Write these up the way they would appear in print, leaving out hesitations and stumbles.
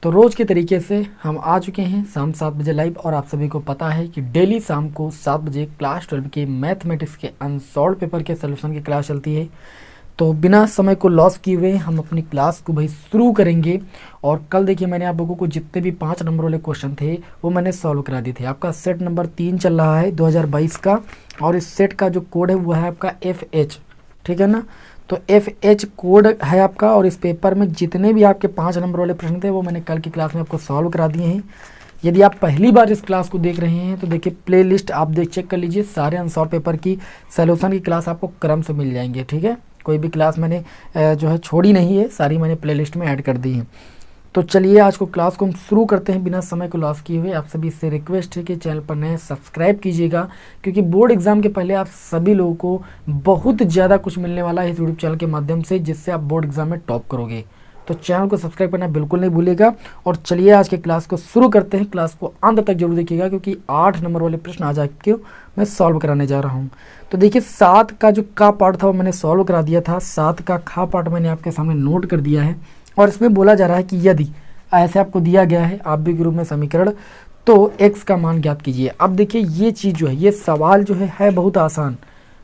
तो रोज़ के तरीके से हम आ चुके हैं शाम 7 बजे लाइव। और आप सभी को पता है कि डेली शाम को 7 बजे क्लास 12 के मैथमेटिक्स के अनसॉल्व पेपर के सोल्यूशन की क्लास चलती है। तो बिना समय को लॉस किए हुए हम अपनी क्लास को भाई शुरू करेंगे। और कल देखिए मैंने आप लोगों को जितने भी 5 नंबर वाले क्वेश्चन थे वो मैंने सॉल्व करा दिए थे। आपका सेट नंबर 3 चल रहा है 2022 का, और इस सेट का जो कोड है वो है आपका FH, ठीक है ना। तो FH कोड है आपका, और इस पेपर में जितने भी आपके 5 नंबर वाले प्रश्न थे वो मैंने कल की क्लास में आपको सॉल्व करा दिए हैं। यदि आप पहली बार इस क्लास को देख रहे हैं तो देखिए प्लेलिस्ट आप चेक कर लीजिए, सारे अनसॉल्व पेपर की सॉल्यूशन की क्लास आपको क्रम से मिल जाएंगे, ठीक है। कोई भी क्लास मैंने जो है छोड़ी नहीं है, सारी मैंने प्लेलिस्ट में ऐड कर दी है। तो चलिए आज को क्लास को हम शुरू करते हैं बिना समय को लॉस किए हुए। आप सभी से रिक्वेस्ट है कि चैनल पर नए सब्सक्राइब कीजिएगा, क्योंकि बोर्ड एग्जाम के पहले आप सभी लोगों को बहुत ज़्यादा कुछ मिलने वाला है इस यूट्यूब चैनल के माध्यम से, जिससे आप बोर्ड एग्जाम में टॉप करोगे। तो चैनल को सब्सक्राइब करना बिल्कुल नहीं भूलिएगा। और चलिए आज के क्लास को शुरू करते हैं। क्लास को अंत तक जरूर देखिएगा, क्योंकि 8 नंबर वाले प्रश्न आज आपके मैं सॉल्व कराने जा रहा हूँ। तो देखिए 7 का जो का पार्ट था वो मैंने सॉल्व करा दिया था, 7 का खा पार्ट मैंने आपके सामने नोट कर दिया है। और इसमें बोला जा रहा है कि यदि ऐसे आपको दिया गया है आप भी के रूप में समीकरण, तो x का मान ज्ञात कीजिए। अब देखिए ये चीज़ जो है, ये सवाल जो है बहुत आसान,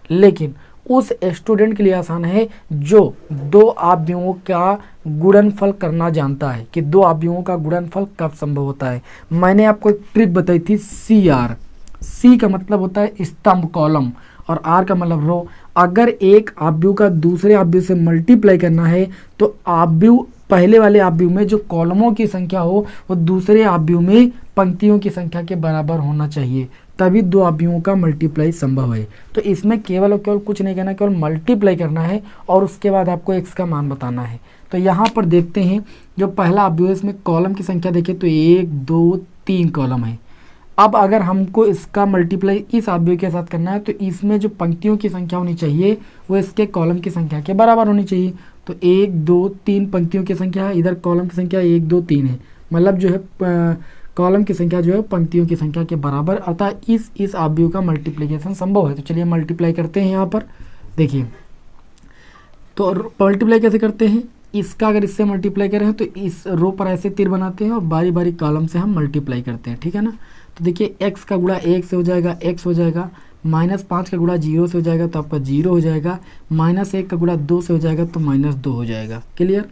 लेकिन उस स्टूडेंट के लिए आसान है जो 2 आव्यूहों का गुणनफल करना जानता है कि 2 आव्यूहों का गुणनफल कब संभव होता है। मैंने आपको एक ट्रिक बताई थी CR, C का मतलब होता है स्तंभ कॉलम, और R का मतलब रो। अगर एक आव्यूह का दूसरे आव्यूह से मल्टीप्लाई करना है तो आव्यूह पहले वाले आव्यूह में जो कॉलमों की संख्या हो वो दूसरे आव्यूह में पंक्तियों की संख्या के बराबर होना चाहिए, तभी 2 आव्यूहों का मल्टीप्लाई संभव है। तो इसमें केवल और केवल कुछ नहीं करना, केवल मल्टीप्लाई करना है और उसके बाद आपको x का मान बताना है। तो यहाँ पर देखते हैं जो पहला आव्यूह है इसमें कॉलम की संख्या देखिए तो 1 2 3 कॉलम है। अब अगर हमको इसका मल्टीप्लाई इस आव्यूह के साथ करना है तो इसमें जो पंक्तियों की संख्या होनी चाहिए वो इसके कॉलम की संख्या के बराबर होनी चाहिए। तो 1 2 3 पंक्तियों की संख्या है, इधर कॉलम की संख्या 1 2 3 है, मतलब जो है कॉलम की संख्या जो है पंक्तियों की संख्या के बराबर, अर्थात इस आव्यूह का मल्टीप्लिकेशन संभव है। तो चलिए मल्टीप्लाई करते हैं। यहाँ पर देखिए तो मल्टीप्लाई कैसे करते हैं, इसका अगर इससे मल्टीप्लाई करें तो इस रो पर ऐसे तीर बनाते हैं और बारी बारी कॉलम से हम मल्टीप्लाई करते हैं, ठीक है ना। तो देखिए x का गुणा 1 से हो जाएगा x हो जाएगा, -5 का गुणा 0 से हो जाएगा तो आपका 0 हो जाएगा, -1 का गुणा 2 से हो जाएगा तो -2 हो जाएगा। क्लियर।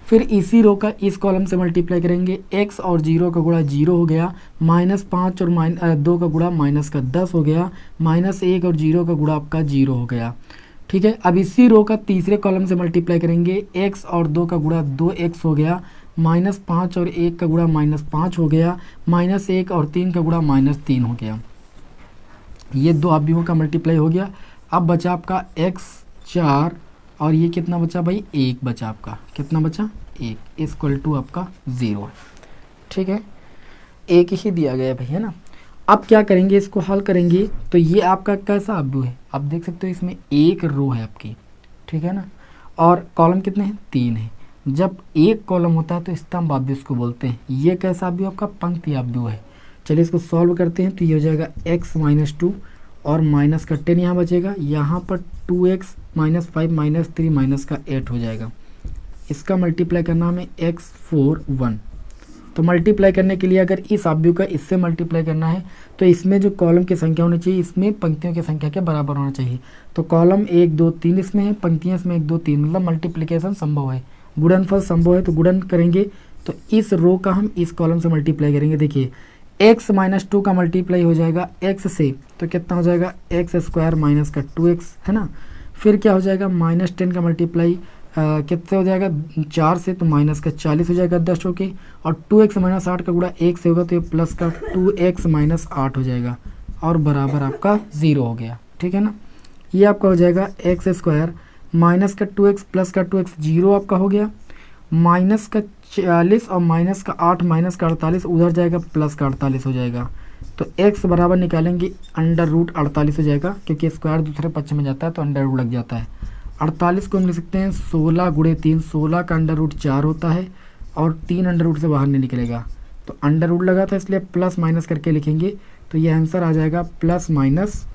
फिर इसी रो का इस कॉलम से मल्टीप्लाई करेंगे, x और 0 का गुणा 0 हो गया, -5 और 2 का गुणा -10 हो गया, -1 और 0 का गुणा आपका 0 हो गया, ठीक है। अब इसी रो का तीसरे कॉलम से मल्टीप्लाई करेंगे, x और 2 का गुणा 2x हो गया, -5 और 1 का गुणा -5 हो गया, -1 और 3 का गुणा -3 हो गया। ये 2 आव्यूहों का मल्टीप्लाई हो गया। अब बचा आपका x 4 और ये कितना बचा भाई 1 बचा आपका, कितना बचा 1 इक्वल टू आपका 0 है, ठीक है। 1 ही दिया गया है भाई, है ना। अब क्या करेंगे, इसको हल करेंगे तो ये आपका कैसा आव्यूह है, आप देख सकते हो इसमें 1 रो है आपकी, ठीक है ना, और कॉलम कितने हैं 3 है। जब 1 कॉलम होता है तो स्तंभ आव्यूह इसको बोलते हैं। ये कैसा आव्यूह आपका पंक्ति आव्यूह है। चलिए इसको सॉल्व करते हैं। तो ये हो जाएगा x - 2 और माइनस का 10 यहाँ बचेगा, यहाँ पर 2x - 5 - 3 का 8 हो जाएगा। इसका मल्टीप्लाई करना हमें x 4 1। तो मल्टीप्लाई करने के लिए अगर इस आव्यूह का इससे मल्टीप्लाई करना है तो इसमें जो कॉलम की संख्या होनी चाहिए इसमें पंक्तियों की संख्या के बराबर होना चाहिए। तो कॉलम 1 2 3 इसमें है, पंक्तियाँ इसमें 1 2 3, मतलब मल्टीप्लिकेशन संभव है, गुणनफल संभव है। तो गुणन करेंगे तो इस रो का हम इस कॉलम से मल्टीप्लाई करेंगे। देखिए x - 2 का मल्टीप्लाई हो जाएगा x से, तो कितना हो जाएगा x² - का 2x, है ना। फिर क्या हो जाएगा -10 का मल्टीप्लाई कितने हो जाएगा 4 से, तो -40 हो जाएगा 10 होके, और 2x - 8 का गुणा 1 से होगा तो ये प्लस का 2x - 8 हो जाएगा और बराबर आपका 0 हो गया, ठीक है ना। ये आपका हो जाएगा x² माइनस का 2x प्लस का 2x 0 आपका हो गया, माइनस का 40 और माइनस का 8 माइनस का 48 उधर जाएगा, प्लस का 48 हो जाएगा। तो x बराबर निकालेंगे √48 हो जाएगा, क्योंकि स्क्वायर दूसरे पक्ष में जाता है तो अंडर रूट लग जाता है। 48 को हम लिख सकते हैं 16 × 3, 16 का √4 होता है और 3 अंडर रूट से बाहर नहीं निकलेगा, तो अंडर रूट लगा था इसलिए प्लस माइनस करके लिखेंगे। तो ये आंसर आ जाएगा +-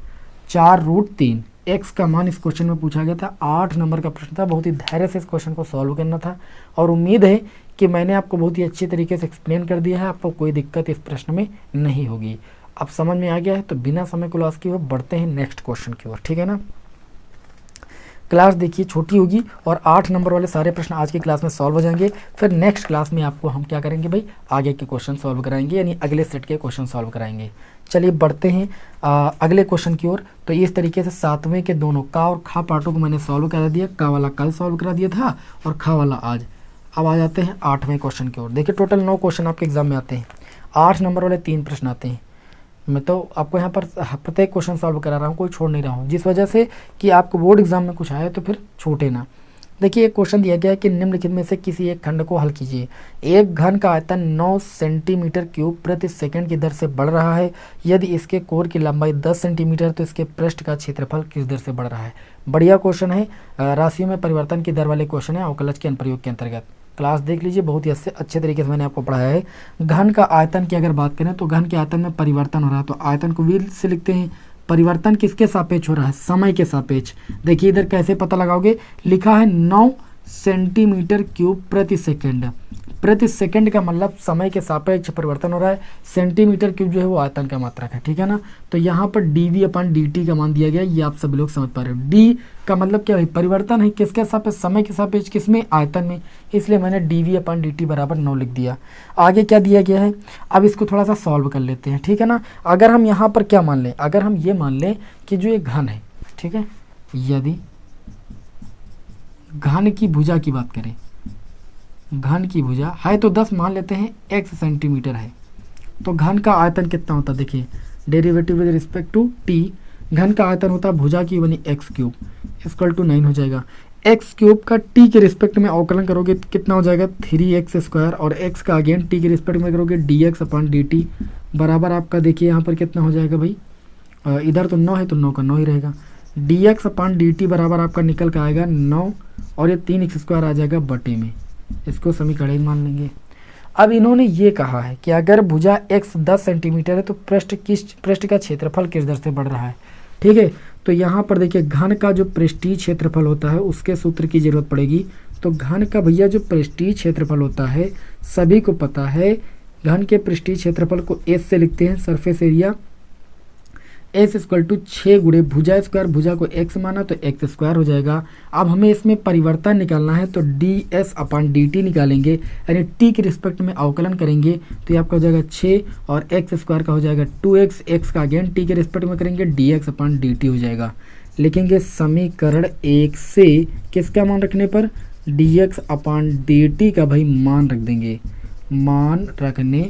4√3, एक्स का मान इस क्वेश्चन में पूछा गया था। 8 नंबर का प्रश्न था, बहुत ही धैर्य से इस क्वेश्चन को सॉल्व करना था और उम्मीद है कि मैंने आपको बहुत ही अच्छी तरीके से एक्सप्लेन कर दिया है, आपको कोई दिक्कत इस प्रश्न में नहीं होगी। अब समझ में आ गया है तो बिना समय को लॉस किए हुए बढ़ते हैं नेक्स्ट क्वेश्चन की ओर, ठीक है ना। क्लास देखिए छोटी होगी और 8 नंबर वाले सारे प्रश्न आज की क्लास में सॉल्व हो जाएंगे। फिर नेक्स्ट क्लास में आपको हम क्या करेंगे भाई, आगे के क्वेश्चन सॉल्व कराएंगे, यानी अगले सेट के क्वेश्चन सॉल्व कराएंगे। चलिए बढ़ते हैं अगले क्वेश्चन की ओर। तो इस तरीके से 7वें के दोनों का और खा पार्टों को मैंने सॉल्व करा दिया। का वाला कल सॉल्व करा दिया था और खा वाला आज। अब आ जाते हैं 8वें क्वेश्चन की ओर। देखिए टोटल 9 क्वेश्चन आपके एग्जाम में आते हैं, 8 नंबर वाले 3 प्रश्न आते हैं। मैं तो आपको यहाँ पर प्रत्येक क्वेश्चन सॉल्व करा रहा हूँ, कोई छोड़ नहीं रहा हूँ, जिस वजह से कि आपको बोर्ड एग्जाम में कुछ आए तो फिर छूटे ना। देखिए एक क्वेश्चन दिया गया है कि निम्नलिखित में से किसी एक खंड को हल कीजिए। एक घन का आयतन 9 सेंटीमीटर क्यूब प्रति सेकंड की दर से बढ़ रहा है। यदि इसके कोर की लंबाई 10 सेंटीमीटर तो इसके पृष्ठ का क्षेत्रफल किस दर से बढ़ रहा है। बढ़िया क्वेश्चन है, राशियों में परिवर्तन की दर वाले क्वेश्चन है अवकलज के अनुप्रयोग के अंतर्गत। क्लास देख लीजिए, बहुत ही अच्छे तरीके से मैंने आपको पढ़ाया है। घन का आयतन की अगर बात करें तो घन के आयतन में परिवर्तन हो रहा है, तो आयतन को वी से लिखते हैं। परिवर्तन किसके सापेक्ष हो रहा है, समय के सापेक्ष। देखिए इधर कैसे पता लगाओगे, लिखा है 9 सेंटीमीटर क्यूब प्रति सेकंड। प्रति सेकंड का मतलब समय के सापेक्ष परिवर्तन हो रहा है। सेंटीमीटर क्यूब जो है वो आयतन का मात्रक है, ठीक है ना। तो यहाँ पर dv/dt का मान दिया गया, ये आप सभी लोग समझ पा रहे हो। d का मतलब क्या है, परिवर्तन है किसके सापेक्ष, समय के सापेक्ष, किसमें, आयतन में, इसलिए मैंने dv/dt बराबर 9 लिख दिया। आगे क्या दिया गया है, अब इसको थोड़ा सा सॉल्व कर लेते हैं, ठीक है ना। अगर हम यहाँ पर क्या मान लें, अगर हम ये मान लें कि जो ये घन है, ठीक है, यदि घन की भुजा की बात करें, घन की भुजा है तो 10 मान लेते हैं x सेंटीमीटर है, तो घन का आयतन कितना होता है, देखिए derivative with respect to t, घन का आयतन होता है भुजा की बनी x क्यूब इक्वल टू 9 हो जाएगा। x क्यूब का t के रिस्पेक्ट में अवकलन करोगे तो कितना हो जाएगा 3x स्क्वायर, और x का अगेन t के रिस्पेक्ट में करोगे dx/dt बराबर आपका देखिए यहाँ पर कितना हो जाएगा भाई, इधर तो 9 है तो 9 का 9 ही रहेगा। dx/dt बराबर आपका निकल के आएगा 9 और ये 3x स्क्वायर आ जाएगा बटे में, इसको समीकरण मान लेंगे। अब इन्होंने ये कहा है कि अगर भुजा x 10 सेंटीमीटर है तो पृष्ठ का क्षेत्रफल किस दर से बढ़ रहा है, ठीक है। तो यहाँ पर देखिए घन का जो पृष्ठीय क्षेत्रफल होता है उसके सूत्र की जरूरत पड़ेगी। तो घन का भैया जो पृष्ठीय क्षेत्रफल होता है सभी को पता है, घन के पृष्ठीय क्षेत्रफल को s से लिखते हैं, surface area s equal to 6 गुणे भुजा स्क्वायर, भुजा को x माना तो x स्क्वायर हो जाएगा। अब हमें इसमें परिवर्तन निकालना है तो ds/dt निकालेंगे, यानी t के रिस्पेक्ट में अवकलन करेंगे तो ये आपका हो जाएगा 6 और x स्क्वायर का हो जाएगा 2x, x का अगेन t के रिस्पेक्ट में करेंगे dx/dt हो जाएगा। लिखेंगे समीकरण 1 से किसका मान रखने पर, dx/dt का भाई मान रख देंगे, मान रखने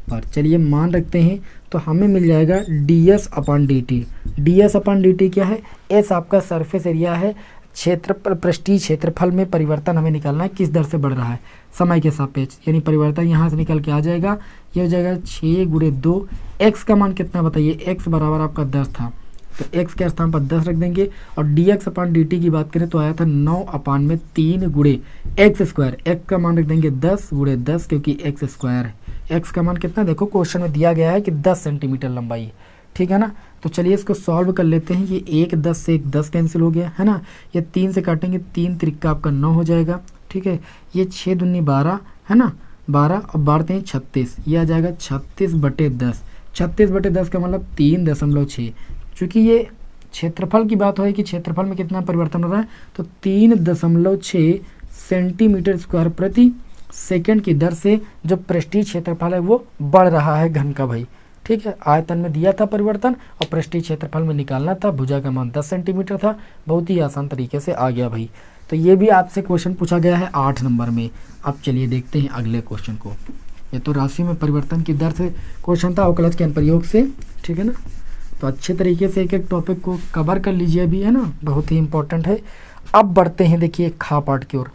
पर। चलिए मान रखते हैं तो हमें मिल जाएगा ds/dt। ds/dt क्या है, s आपका सरफेस एरिया है, क्षेत्रफल पृष्ठीय क्षेत्रफल में परिवर्तन हमें निकालना है किस दर से बढ़ रहा है, समय के सापेक्ष, यानी परिवर्तन यहाँ से निकल के आ जाएगा, ये हो जाएगा 6 गुणे 2। x का मान कितना बताइए, x बराबर आपका 10 था तो x के स्थान पर 10 रख देंगे, और dx/dt की बात करें तो आया था 9/3 गुणे x स्क्वायर, x का मान रख देंगे 10 गुणे 10 क्योंकि x स्क्वायर है। x का मान कितना, देखो क्वेश्चन में दिया गया है कि 10 सेंटीमीटर लंबाई है, ठीक है ना। तो चलिए इसको सॉल्व कर लेते हैं। ये 1 10 से 1 10 कैंसिल हो गया है ना, ये 3 से काटेंगे, 3 त्रिका आपका 9 हो जाएगा, ठीक है। ये 6 दूनी 12 है ना, 12 और बारते हैं 36, ये आ जाएगा 36/10। 36/10 का मतलब 3.6। चूँकि ये क्षेत्रफल की बात हो है कि क्षेत्रफल में कितना परिवर्तन हो रहा है, तो 3.6 सेंटीमीटर स्क्वायर प्रति सेकंड की दर से जो पृष्ठीय क्षेत्रफल है वो बढ़ रहा है घन का भाई, ठीक है। आयतन में दिया था परिवर्तन और पृष्ठीय क्षेत्रफल में निकालना था, भुजा का मान 10 सेंटीमीटर था, बहुत ही आसान तरीके से आ गया भाई। तो ये भी आपसे क्वेश्चन पूछा गया है 8 नंबर में। अब चलिए देखते हैं अगले क्वेश्चन को। ये तो राशि में परिवर्तन की दर से क्वेश्चन था अवकलज के अनुप्रयोग से, ठीक है ना। तो अच्छे तरीके से एक एक टॉपिक को कवर कर लीजिए अभी, है ना, बहुत ही इंपॉर्टेंट है। अब बढ़ते हैं देखिए खा पाठ की ओर।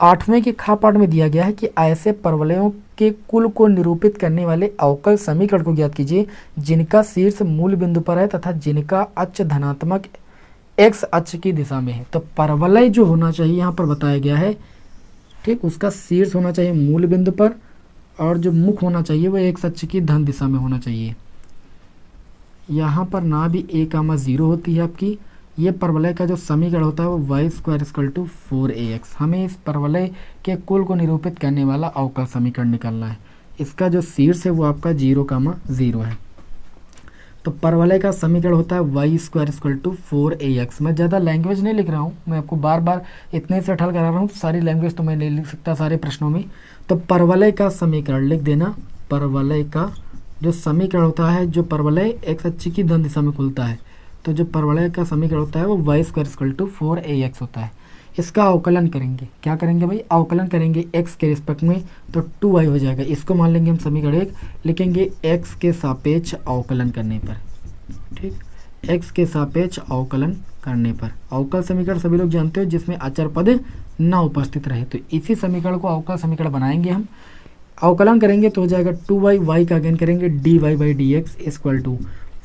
8वें के खा पाठ में दिया गया है कि ऐसे परवलयों के कुल को निरूपित करने वाले अवकल समीकरण को ज्ञात कीजिए जिनका शीर्ष मूल बिंदु पर है तथा जिनका अक्ष धनात्मक x अक्ष की दिशा में है। तो परवलय जो होना चाहिए यहाँ पर बताया गया है, ठीक, उसका शीर्ष होना चाहिए मूल बिंदु पर और जो मुख होना चाहिए वो x अक्ष की धन दिशा में होना चाहिए। यहाँ पर ना भी a, 0 होती है आपकी, ये परवलय का जो समीकरण होता है वो Y square equal to 4ax। हमें इस परवलय के कुल को निरूपित करने वाला अवकल समीकरण निकालना है। इसका जो शीर्ष है वो आपका 0,0 है। तो परवलय का समीकरण होता है Y square equal to 4ax। मैं ज़्यादा लैंग्वेज नहीं लिख रहा हूँ, मैं आपको बार बार इतने से हल करा रहा हूँ, सारी लैंग्वेज तो मैं नहीं लिख सकता सारे प्रश्नों में। तो परवलय का समीकरण लिख देना। परवलय का जो समीकरण होता है, जो परवलय एक्स अक्ष की धन दिशा में खुलता है, तो जो परवलय का समीकरण होता है वो Y square equal to 4ax होता है। इसका अवकलन करेंगे, क्या करेंगे भाई, अवकलन करेंगे x के रिस्पेक्ट में, तो 2y हो जाएगा। इसको मान लेंगे हम समीकरण 1, लिखेंगे x के सापेक्ष अवकलन करने पर। ठीक, x के सापेक्ष अवकलन करने पर। अवकल समीकरण सभी लोग जानते हो जिसमें अचर पद न उपस्थित रहे, तो इसी समीकरण को अवकल समीकरण बनाएंगे हम। अवकलन करेंगे तो हो जाएगा 2y, y का अध्ययन करेंगे dy by D X equal to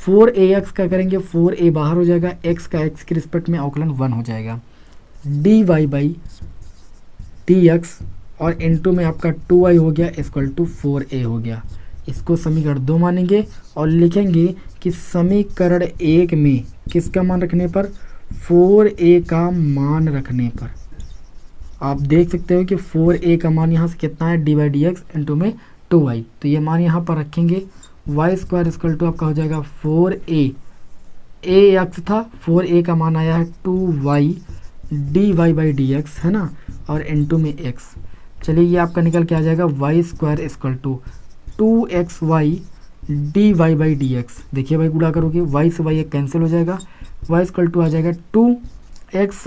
4ax का करेंगे 4a बाहर हो जाएगा, x का x के रिस्पेक्ट में अवकलन 1 हो जाएगा, dy बाई dx और इनटू में आपका 2y हो गया इक्वल टू 4a हो गया। इसको समीकरण 2 मानेंगे और लिखेंगे कि समीकरण 1 में किसका मान रखने पर, 4a का मान रखने पर। आप देख सकते हो कि 4a का मान यहाँ से कितना है, D by D x into में 2y, तो ये मान यहाँ पर रखेंगे। वाई स्क्वायर इक्वल टू आपका हो जाएगा 4a, a एक्स था, 4a का मान आया है 2y D Y by D X, है ना, और इंटू में x। चलिए ये आपका निकल के आ जाएगा Y square equal to 2xy D Y by D X. देखिए भाई गुणा करोगे y से y एक कैंसिल हो जाएगा, y इक्वल टू आ जाएगा 2x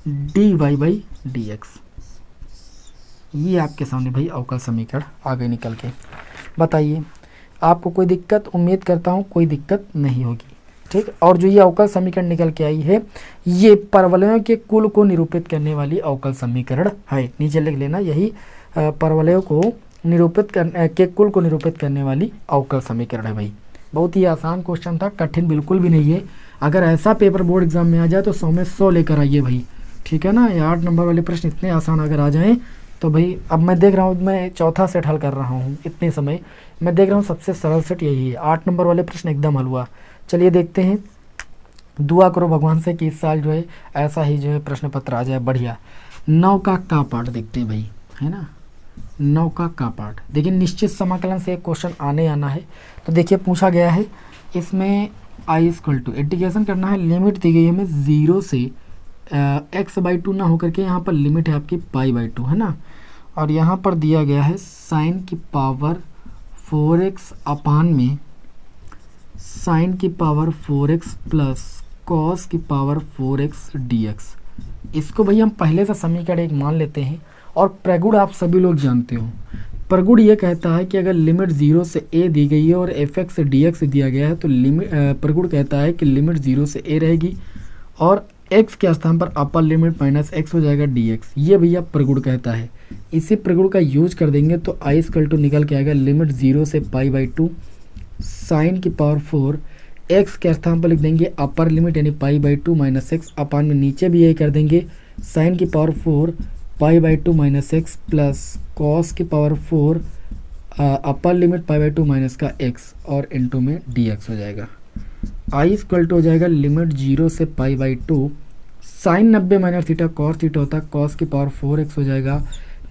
D Y by D X. ये आपके सामने भाई अवकल समीकरण आगे निकल के। बताइए आपको कोई दिक्कत, उम्मीद करता हूँ कोई दिक्कत नहीं होगी। ठीक, और जो ये अवकल समीकरण निकल के आई है ये परवलयों के कुल को निरूपित करने वाली अवकल समीकरण है। नीचे लिख लेना, यही परवलयों को निरूपित के कुल को निरूपित करने वाली अवकल समीकरण है भाई। बहुत ही आसान क्वेश्चन था, कठिन बिल्कुल भी नहीं है। अगर ऐसा पेपर बोर्ड एग्जाम में आ जाए तो 100 में 100 लेकर आइए भाई। ठीक है ना, ये 8 नंबर वाले प्रश्न इतने आसान अगर आ जाएं तो भाई, अब मैं देख रहा हूँ, मैं चौथा सेट हल कर रहा हूँ इतने समय, मैं देख रहा हूँ सबसे सरल सेट यही है। 8 नंबर वाले प्रश्न एकदम हलवा। चलिए देखते हैं, दुआ करो भगवान से कि इस साल जो है ऐसा ही जो है प्रश्न पत्र आ जाए बढ़िया। 9 का पार्ट देखते हैं भाई, है ना, 9 का पार्ट। देखिए निश्चित समाकलन से एक क्वेश्चन आना है। तो देखिए पूछा गया है इसमें i इक्वल टू इंटीग्रेशन करना है, लिमिट दी गई है हमें 0 से x/2 ना होकर के यहाँ पर लिमिट है आपकी π/2, है ना, और यहाँ पर दिया गया है साइन की पावर 4x अपान में साइन की पावर 4x प्लस कॉस की पावर 4x dx। इसको भाई हम पहले से समीकरण एक मान लेते हैं। और प्रगुण आप सभी लोग जानते हो, प्रगुण ये कहता है कि अगर लिमिट 0 से a दी गई है और fx से dx दिया गया है तो लिमिट प्रगुण कहता है कि लिमिट 0 से a रहेगी और x के स्थान पर अपर लिमिट माइनस x हो जाएगा dx। ये भैया प्रगुण कहता है। इसी प्रगुण का यूज कर देंगे तो i इक्वल टू निकल के आएगा लिमिट 0 से π/2 साइन की पावर 4 x के स्थान पर लिख देंगे अपर लिमिट यानी π/2 माइनस एक्स, अपान में नीचे भी यही कर देंगे साइन की power 4 π/2 minus x plus cos की पावर 4 अपर लिमिट π/2 माइनस का x और इंटू में dx हो जाएगा। i इक्वल टू हो जाएगा लिमिट 0 से π/2 sine 90 minus theta cos theta होता है, कॉस की पावर 4x हो जाएगा,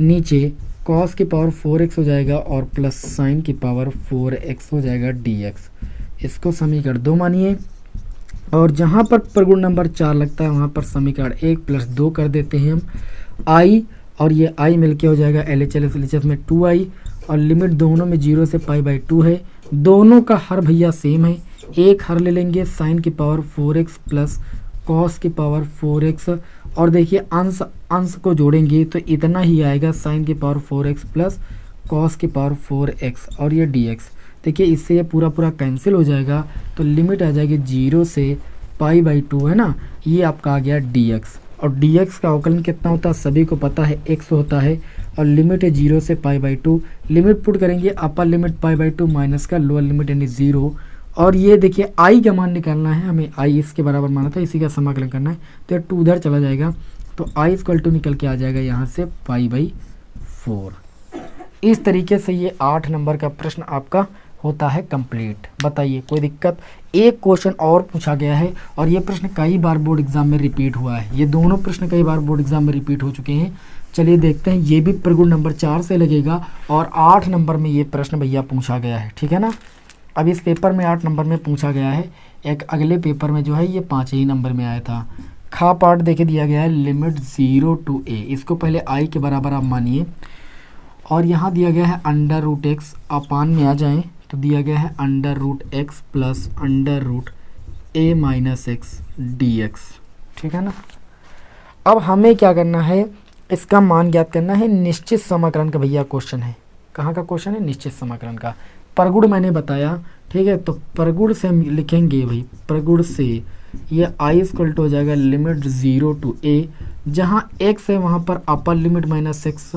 नीचे कॉस की पावर 4x हो जाएगा और प्लस साइन की पावर 4x हो जाएगा dx। इसको समीकरण 2 मानिए और जहाँ पर प्रगुण नंबर 4 लगता है वहाँ पर समीकरण 1 प्लस 2 कर देते हैं हम। i और ये i मिलके हो जाएगा LHS में 2i और लिमिट दोनों में 0 से π/2 है। दोनों का हर भैया सेम है, एक हर ले लेंगे साइन की पावर 4x प्लस कॉस की पावर 4x और देखिए अंश को जोड़ेंगे तो इतना ही आएगा साइन की पावर 4x प्लस कॉस की पावर 4x और ये dx। देखिए इससे ये पूरा कैंसिल हो जाएगा तो लिमिट आ जाएगी 0 से π/2, है ना, ये आपका आ गया dx। और dx का अवकलन कितना होता है सभी को पता है, x होता है और लिमिट है 0 से π/2। लिमिट पुट करेंगे अपर लिमिट π/2 माइनस का लोअर लिमिट यानी 0 और ये देखिए i का मान निकालना है हमें, i इसके बराबर माना था, इसी का समाकलन करना है तो 2 उधर चला जाएगा तो i इक्वल टू निकल के आ जाएगा यहाँ से π/4। इस तरीके से ये 8 नंबर का प्रश्न आपका होता है कंप्लीट। बताइए कोई दिक्कत। एक क्वेश्चन और पूछा गया है और ये प्रश्न कई बार बोर्ड एग्जाम में रिपीट हुआ है, ये दोनों प्रश्न कई बार बोर्ड एग्जाम में रिपीट हो चुके हैं। चलिए देखते हैं, ये भी प्रगुण नंबर 4 से लगेगा और 8 नंबर में ये प्रश्न भैया पूछा गया है, ठीक है ना। अब इस पेपर में 8 नंबर में पूछा गया है, एक अगले पेपर में जो है ये 5 ही नंबर में आया था। खा पार्ट देखे दिया गया है लिमिट 0 to a, इसको पहले i के बराबर आप मानिए और यहाँ दिया गया है अंडर रूट एक्स, अपान में आ जाएं तो दिया गया है under root X plus under root a minus X D X, ठीक है ना। अब हमें क्या करना है, इसका मान ज्ञात करना है। निश्चित समाकलन का भैया क्वेश्चन है। कहाँ का क्वेश्चन है? निश्चित समाकलन का। प्रगुण मैंने बताया, ठीक है, तो प्रगुण से हम लिखेंगे भाई, प्रगुण से ये i इक्वल टू हो जाएगा लिमिट 0 to a, जहाँ x है वहाँ पर अपर लिमिट माइनस एक्स,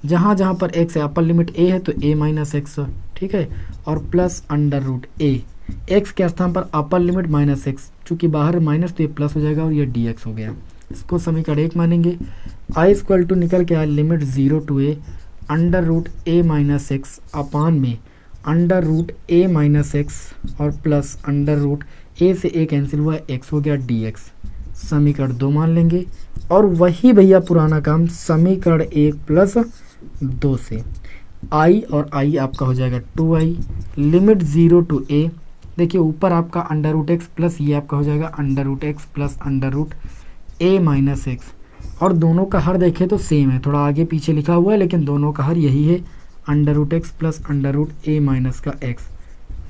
जहाँ जहाँ पर x है अपर लिमिट a है तो a माइनस एक्स, ठीक है, और plus under root a, x के स्थान पर अपर लिमिट माइनस एक्स, चूँकि बाहर माइनस तो ये प्लस हो जाएगा और ये dx हो गया। इसको समीकरण 1 मानेंगे। i इक्वल टू निकल के आया limit 0 to a under root a minus x upon में under root a minus x और प्लस अंडर रूट a से a कैंसिल हुआ, x हो गया dx। समीकरण 2 मान लेंगे और वही भैया पुराना काम समीकरण 1 प्लस 2 से i और i आपका हो जाएगा 2i लिमिट 0 to a। देखिए ऊपर आपका अंडर रूट एक्स प्लस ये आपका हो जाएगा under root X plus under root a minus x, और दोनों का हर देखें तो सेम है, थोड़ा आगे पीछे लिखा हुआ है लेकिन दोनों का हर यही है, under root X plus under root a minus का x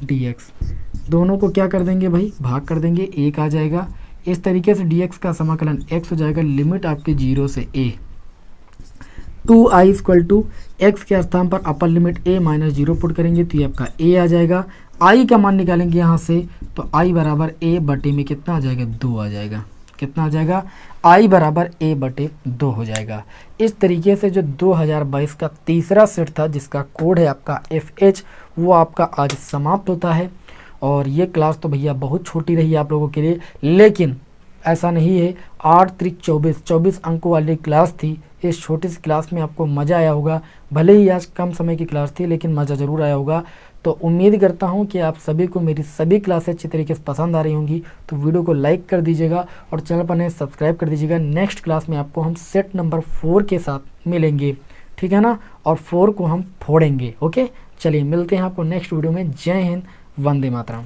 dx। दोनों को क्या कर देंगे भाई, भाग कर देंगे, 1 आ जाएगा। इस तरीके से dx का समाकलन x हो जाएगा लिमिट आपके 0 से a। 2i equal to x के स्थान पर upper limit a minus 0 put करेंगे तो ये आपका a आ जाएगा। i का मान निकालेंगे यहाँ से तो i बराबर a बटे में कितना आ जाएगा, 2 आ जाएगा। कितना आ जाएगा, i बराबर a बटे 2 हो जाएगा। इस तरीके से जो 2022 का तीसरा सेट था जिसका कोड है आपका FH, वो आपका आज समाप्त होता है। और ये क्लास तो भैया बहुत छोटी रही आप लोगों के लिए, लेकिन ऐसा नहीं है, 8 त्रिक 24 अंकों वाली क्लास थी। इस छोटी सी क्लास में आपको मज़ा आया होगा, भले ही आज कम समय की क्लास थी लेकिन मज़ा ज़रूर आया होगा। तो उम्मीद करता हूँ कि आप सभी को मेरी सभी क्लासें अच्छी तरीके से पसंद आ रही होंगी। तो वीडियो को लाइक कर दीजिएगा और चैनल पर नए सब्सक्राइब कर दीजिएगा। नेक्स्ट क्लास में आपको हम सेट नंबर 4 के साथ मिलेंगे, ठीक है ना, और 4 को हम फोड़ेंगे। ओके, चलिए मिलते हैं आपको नेक्स्ट वीडियो में। जय हिंद, वंदे मातरम।